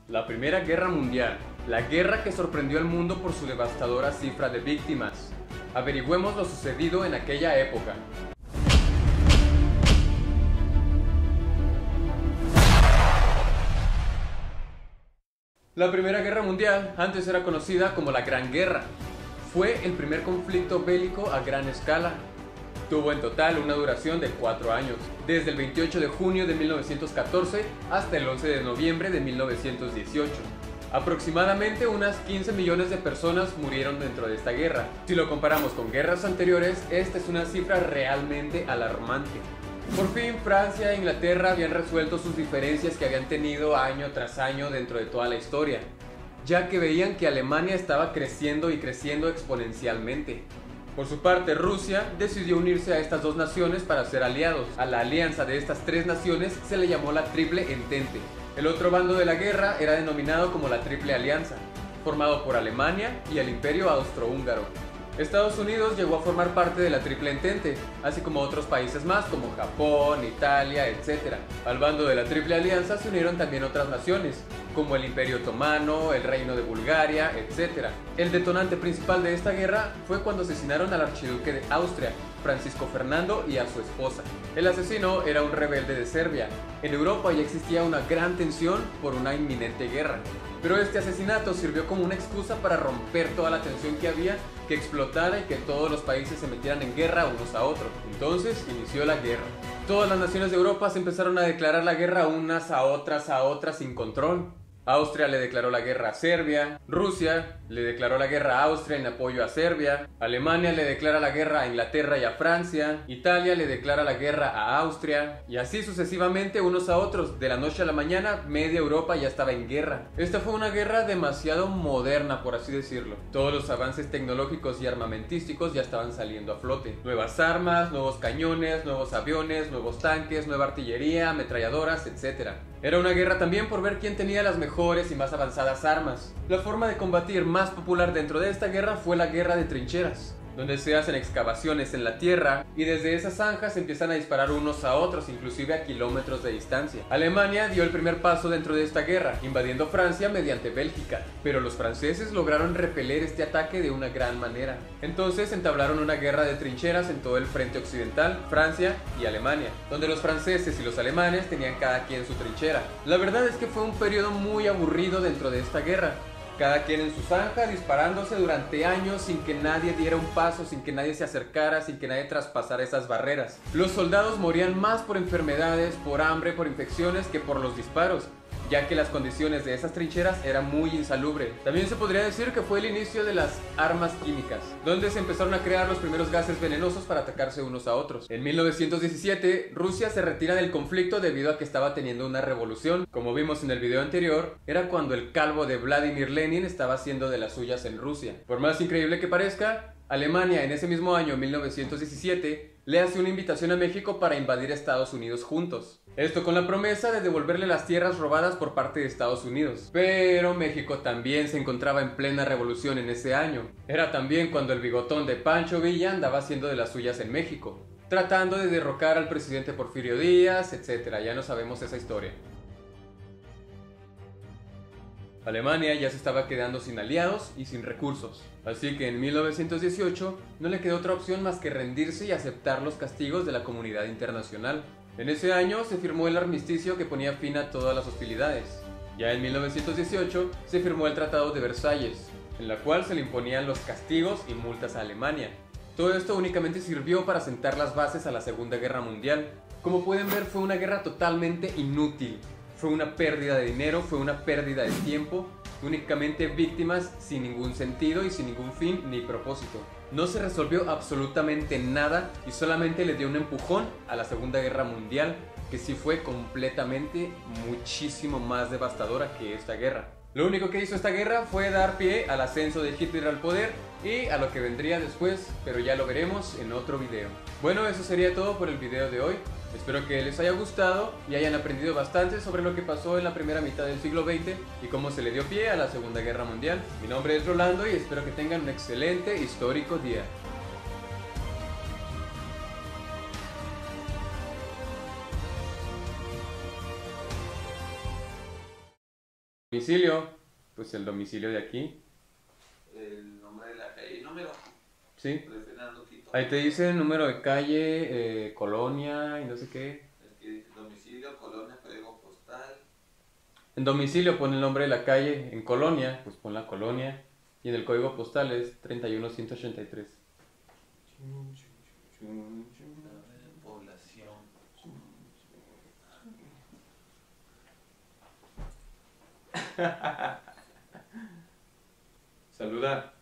La Primera Guerra Mundial, la guerra que sorprendió al mundo por su devastadora cifra de víctimas. Averigüemos lo sucedido en aquella época. La Primera Guerra Mundial antes era conocida como la Gran Guerra. Fue el primer conflicto bélico a gran escala. Tuvo en total una duración de 4 años, desde el 28 de junio de 1914 hasta el 11 de noviembre de 1918. Aproximadamente unas 15 millones de personas murieron dentro de esta guerra. Si lo comparamos con guerras anteriores, esta es una cifra realmente alarmante. Por fin Francia e Inglaterra habían resuelto sus diferencias que habían tenido año tras año dentro de toda la historia, ya que veían que Alemania estaba creciendo y creciendo exponencialmente. Por su parte, Rusia decidió unirse a estas dos naciones para ser aliados. A la alianza de estas tres naciones se le llamó la Triple Entente. El otro bando de la guerra era denominado como la Triple Alianza, formado por Alemania y el Imperio Austrohúngaro. Estados Unidos llegó a formar parte de la Triple Entente, así como otros países más como Japón, Italia, etc. Al bando de la Triple Alianza se unieron también otras naciones, como el Imperio Otomano, el Reino de Bulgaria, etc. El detonante principal de esta guerra fue cuando asesinaron al archiduque de Austria, Francisco Fernando, y a su esposa. El asesino era un rebelde de Serbia. En Europa ya existía una gran tensión por una inminente guerra, pero este asesinato sirvió como una excusa para romper toda la tensión que había, que explotara y que todos los países se metieran en guerra unos a otros. Entonces inició la guerra. Todas las naciones de Europa se empezaron a declarar la guerra unas a otras sin control. Austria le declaró la guerra a Serbia, Rusia le declaró la guerra a Austria en apoyo a Serbia, Alemania le declara la guerra a Inglaterra y a Francia, Italia le declara la guerra a Austria, y así sucesivamente unos a otros. De la noche a la mañana, media Europa ya estaba en guerra. Esta fue una guerra demasiado moderna, por así decirlo. Todos los avances tecnológicos y armamentísticos ya estaban saliendo a flote. Nuevas armas, nuevos cañones, nuevos aviones, nuevos tanques, nueva artillería, ametralladoras, etc. Era una guerra también por ver quién tenía las mejores y más avanzadas armas. La forma de combatir más popular dentro de esta guerra fue la guerra de trincheras, donde se hacen excavaciones en la tierra y desde esas zanjas empiezan a disparar unos a otros, inclusive a kilómetros de distancia. Alemania dio el primer paso dentro de esta guerra, invadiendo Francia mediante Bélgica, pero los franceses lograron repeler este ataque de una gran manera. Entonces entablaron una guerra de trincheras en todo el frente occidental, Francia y Alemania, donde los franceses y los alemanes tenían cada quien su trinchera. La verdad es que fue un periodo muy aburrido dentro de esta guerra. Cada quien en su zanja, disparándose durante años sin que nadie diera un paso, sin que nadie se acercara, sin que nadie traspasara esas barreras. Los soldados morían más por enfermedades, por hambre, por infecciones que por los disparos, ya que las condiciones de esas trincheras eran muy insalubres. También se podría decir que fue el inicio de las armas químicas, donde se empezaron a crear los primeros gases venenosos para atacarse unos a otros. En 1917, Rusia se retira del conflicto debido a que estaba teniendo una revolución. Como vimos en el video anterior, era cuando el calvo de Vladimir Lenin estaba haciendo de las suyas en Rusia. Por más increíble que parezca, Alemania en ese mismo año, 1917, le hace una invitación a México para invadir Estados Unidos juntos. Esto con la promesa de devolverle las tierras robadas por parte de Estados Unidos. Pero México también se encontraba en plena revolución en ese año. Era también cuando el bigotón de Pancho Villa andaba haciendo de las suyas en México, tratando de derrocar al presidente Porfirio Díaz, etc. Ya no sabemos esa historia. Alemania ya se estaba quedando sin aliados y sin recursos, así que en 1918 no le quedó otra opción más que rendirse y aceptar los castigos de la comunidad internacional. En ese año se firmó el armisticio que ponía fin a todas las hostilidades. Ya en 1918 se firmó el Tratado de Versalles, en la cual se le imponían los castigos y multas a Alemania. Todo esto únicamente sirvió para sentar las bases a la Segunda Guerra Mundial. Como pueden ver, fue una guerra totalmente inútil. Fue una pérdida de dinero, fue una pérdida de tiempo, únicamente víctimas sin ningún sentido y sin ningún fin ni propósito. No se resolvió absolutamente nada y solamente le dio un empujón a la Segunda Guerra Mundial, que sí fue completamente muchísimo más devastadora que esta guerra. Lo único que hizo esta guerra fue dar pie al ascenso de Hitler al poder y a lo que vendría después, pero ya lo veremos en otro video. Bueno, eso sería todo por el video de hoy. Espero que les haya gustado y hayan aprendido bastante sobre lo que pasó en la primera mitad del siglo XX y cómo se le dio pie a la Segunda Guerra Mundial. Mi nombre es Rolando y espero que tengan un excelente histórico día. Domicilio, pues el domicilio de aquí. El nombre de la calle, número Sí. de Fernando Quito. Ahí te dice número de calle, colonia y no sé qué. Es que dice domicilio, colonia, código postal. En domicilio pon el nombre de la calle, en colonia, pues pon la colonia. Y en el código postal es 31183. Población. Saluda.